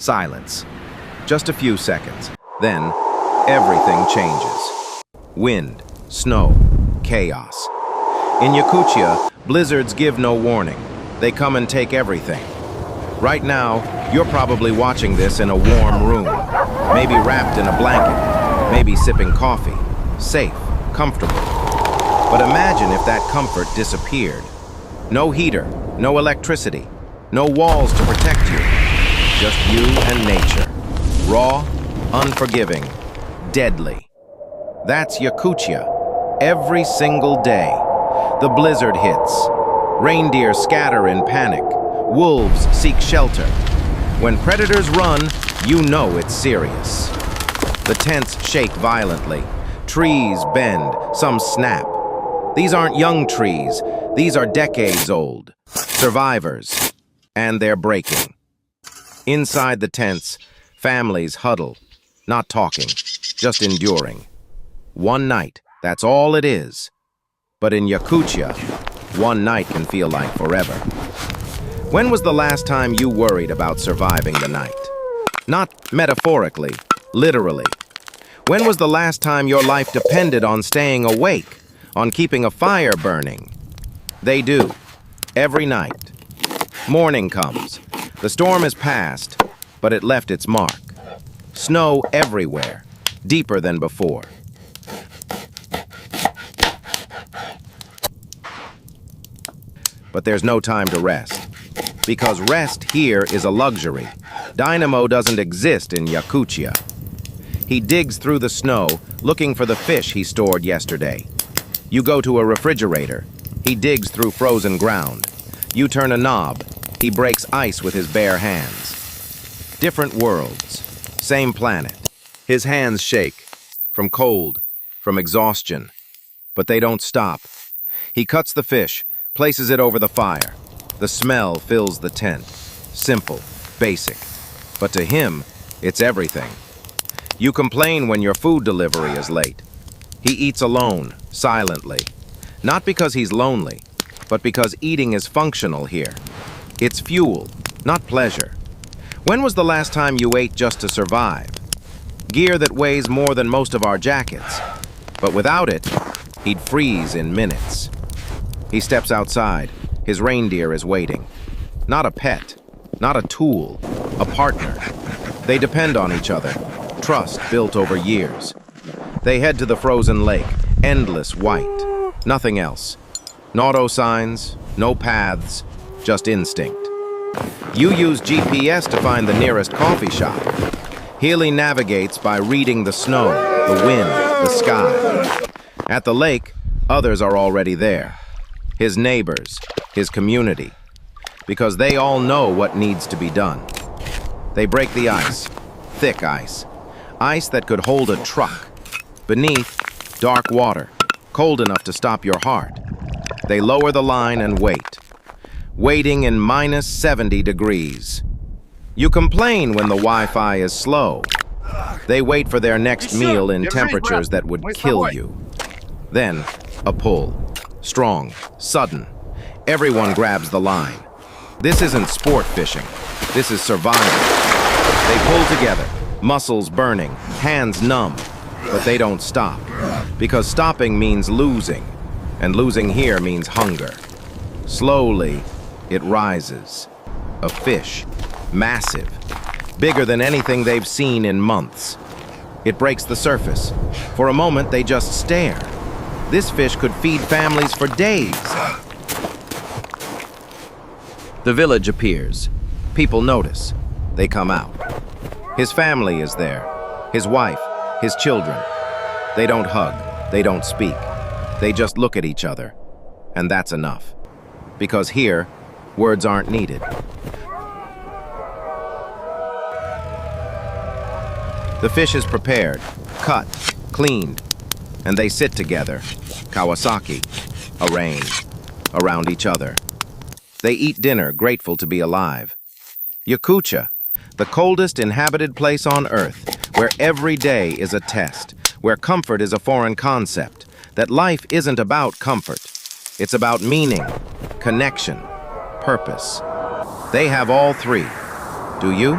Silence. Just a few seconds. Then, everything changes. Wind, snow, chaos. In Yakutia, blizzards give no warning. They come and take everything. Right now, you're probably watching this in a warm room, maybe wrapped in a blanket, maybe sipping coffee, safe, comfortable. But imagine if that comfort disappeared. No heater, no electricity, no walls to protect you. Just you and nature. Raw, unforgiving, deadly. That's Yakutia. Every single day. The blizzard hits. Reindeer scatter in panic. Wolves seek shelter. When predators run, you know it's serious. The tents shake violently. Trees bend, some snap. These aren't young trees. These are decades old. Survivors. And they're breaking. Inside the tents, families huddle, not talking, just enduring. One night, that's all it is. But in Yakutia, one night can feel like forever. When was the last time you worried about surviving the night? Not metaphorically, literally. When was the last time your life depended on staying awake, on keeping a fire burning? They do, every night. Morning comes. The storm is past, but it left its mark. Snow everywhere, deeper than before. But there's no time to rest, because rest here is a luxury. Dynamo doesn't exist in Yakutia. He digs through the snow, looking for the fish he stored yesterday. You go to a refrigerator. He digs through frozen ground. You turn a knob. He breaks ice with his bare hands. Different worlds, same planet. His hands shake, from cold, from exhaustion. But they don't stop. He cuts the fish, places it over the fire. The smell fills the tent. Simple, basic. But to him, it's everything. You complain when your food delivery is late. He eats alone, silently. Not because he's lonely, but because eating is functional here. It's fuel, not pleasure. When was the last time you ate just to survive? Gear that weighs more than most of our jackets. But without it, he'd freeze in minutes. He steps outside. His reindeer is waiting. Not a pet, not a tool, a partner. They depend on each other. Trust built over years. They head to the frozen lake, endless white. Nothing else. No auto signs, no paths, just instinct. You use GPS to find the nearest coffee shop. Healy navigates by reading the snow, the wind, the sky. At the lake, others are already there. His neighbors, his community. Because they all know what needs to be done. They break the ice, thick ice. Ice that could hold a truck. Beneath, dark water, cold enough to stop your heart. They lower the line and wait. Waiting in minus 70 degrees. You complain when the Wi-Fi is slow. They wait for their next meal in temperatures that would kill you. Then, a pull. Strong, sudden. Everyone grabs the line. This isn't sport fishing. This is survival. They pull together, muscles burning, hands numb. But they don't stop. Because stopping means losing. And losing here means hunger. Slowly, it rises. A fish. Massive. Bigger than anything they've seen in months. It breaks the surface. For a moment, they just stare. This fish could feed families for days. The village appears. People notice. They come out. His family is there. His wife, his children. They don't hug. They don't speak. They just look at each other. And that's enough. Because here, words aren't needed. The fish is prepared, cut, cleaned, and they sit together, Kawasaki, arranged, around each other. They eat dinner, grateful to be alive. Yakutia, the coldest inhabited place on Earth, where every day is a test, where comfort is a foreign concept, that life isn't about comfort. It's about meaning, connection, purpose. They have all three. Do you?